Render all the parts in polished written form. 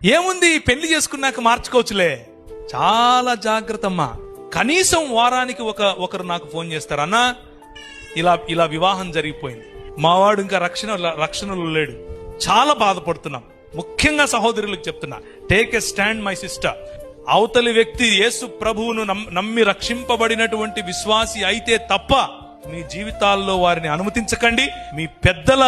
ఏముంది, పెళ్లి చేసుకున్నాక మార్చుకోవచ్చులే. చాలా జాగ్రత్త అమ్మా. కనీసం వారానికి ఒకరు నాకు ఫోన్ చేస్తారు, అన్నా ఇలా వివాహం జరిగిపోయింది, మావాడు ఇంకా రక్షణలో లేడు, చాలా బాధపడుతున్నాం. ముఖ్యంగా సహోదరులకు చెప్తున్నా, take a stand my sister. అవతలి వ్యక్తి యేసు ప్రభువును నమ్మి రక్షింపబడినటువంటి విశ్వాసి అయితే తప్ప మీ జీవితాల్లో వారిని అనుమతించకండి. మీ పెద్దల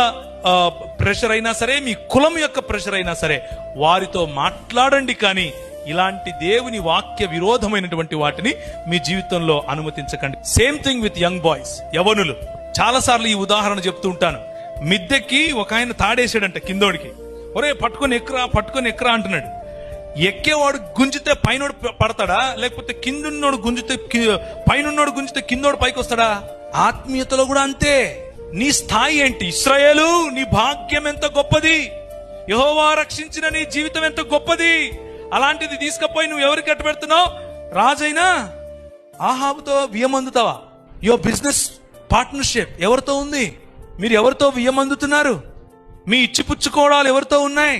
ప్రెషర్ అయినా సరే, మీ కులం యొక్క ప్రెషర్ అయినా సరే వారితో మాట్లాడండి, కానీ ఇలాంటి దేవుని వాక్య విరోధమైనటువంటి వాటిని మీ జీవితంలో అనుమతించకండి. Same thing with young boys, యవనులు. చాలా సార్లు ఈ ఉదాహరణ చెప్తూ ఉంటాను. మిద్దెకి ఒక ఆయన తాడేసాడంట కిందోడికి. ఒరే పట్టుకొని ఎక్కరా అంటున్నాడు. ఎక్కేవాడు గుంజితే పైనోడు పడతాడా, లేకపోతే కిందున్నోడు గుంజితే పైనున్నోడు గుంజితే కిందోడు పైకి వస్తాడా? ఆత్మీయతలో కూడా అంతే. నీ స్థాయి ఏంటి? ఇశ్రాయేలు, నీ భాగ్యం ఎంత గొప్పది, యెహోవా రక్షించిన నీ జీవితం ఎంత గొప్పది. అలాంటిది తీసుకుపోయి నువ్వు ఎవరికి అట్టు పెడుతున్నావు? రాజైనా ఆహాబుతో వియ్యమందుతావా? యువర్ బిజినెస్ పార్ట్నర్షిప్ ఎవరితో ఉంది? మీరు ఎవరితో వియ్యమందుతున్నారు? మీ ఇచ్చిపుచ్చుకోవడాలు ఎవరితో ఉన్నాయి?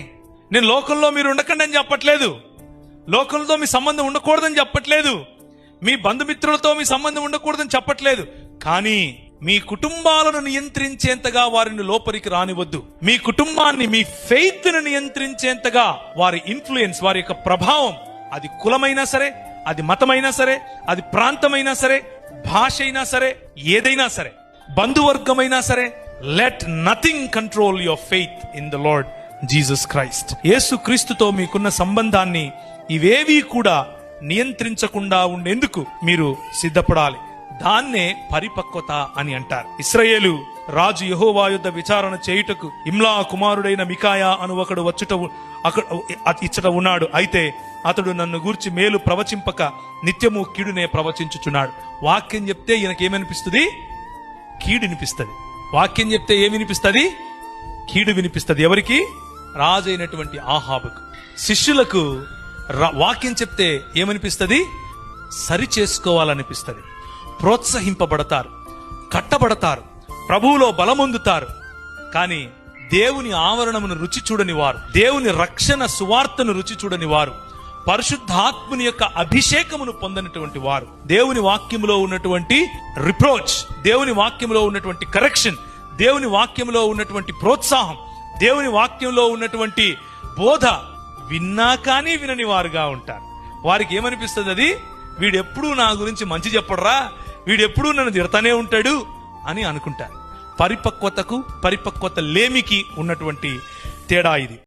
నేను లోకంలో మీరు ఉండకండి అని చెప్పట్లేదు, లోకంతో మీ సంబంధం ఉండకూడదని చెప్పట్లేదు, మీ బంధుమిత్రులతో మీ సంబంధం ఉండకూడదని చెప్పట్లేదు. కానీ మీ కుటుంబాలను నియంత్రించేంతగా వారిని లోపలికి రానివద్దు. మీ కుటుంబాన్ని, మీ ఫెయిత్ ను నియంత్రించేంతగా వారి ఇన్ఫ్లుయెన్స్, వారి యొక్క ప్రభావం, అది కులమైనా సరే, అది మతమైనా సరే, అది ప్రాంతమైనా సరే, భాష అయినా సరే, ఏదైనా సరే, బంధువర్గమైనా సరే, let nothing control your faith in the Lord Jesus Christ. యేసు క్రీస్తుతో మీకున్న సంబంధాన్ని ఇవేవి కూడా నియంత్రించకుండా ఉండేందుకు మీరు సిద్ధపడాలి. దాన్నే పరిపక్వత అని అంటారు. ఇశ్రాయేలు రాజు యెహోవా యుద్ధ విచారణ చేయుటకు ఇమ్లా కుమారుడైన మికాయా అను ఒకడు ఇచ్చట ఉన్నాడు. అయితే అతడు నన్ను గూర్చి మేలు ప్రవచింపక నిత్యము కీడునే ప్రవచించుచున్నాడు. వాక్యం చెప్తే ఈయనకేమనిపిస్తుంది? కీడు వినిపిస్తుంది. వాక్యం చెప్తే ఏమి వినిపిస్తుంది? కీడు వినిపిస్తుంది. ఎవరికి? రాజు అయినటువంటి ఆహాబుకు. శిష్యులకు వాక్యం చెప్తే ఏమనిపిస్తుంది? సరి చేసుకోవాలనిపిస్తుంది. ప్రోత్సహింపబడతారు, కట్టబడతారు, ప్రభువులో బలమొందుతారు. కానీ దేవుని ఆవరణమును రుచి చూడని వారు, దేవుని రక్షణ సువార్తను రుచి చూడని వారు, పరిశుద్ధాత్ముని యొక్క అభిషేకమును పొందినటువంటి వారు, దేవుని వాక్యములో ఉన్నటువంటి రిప్రోచ్, దేవుని వాక్యములో ఉన్నటువంటి కరెక్షన్, దేవుని వాక్యంలో ఉన్నటువంటి ప్రోత్సాహం, దేవుని వాక్యంలో ఉన్నటువంటి బోధ విన్నా కానీ వినని వారుగా ఉంటారు. వారికి ఏమనిపిస్తుంది? అది వీడెప్పుడూ నా గురించి మంచి చెప్పడరా, వీడెప్పుడూ నన్ను తిడతానే ఉంటాడు అని అనుకుంటారు. పరిపక్వత లేమికి ఉన్నటువంటి తేడా ఇది.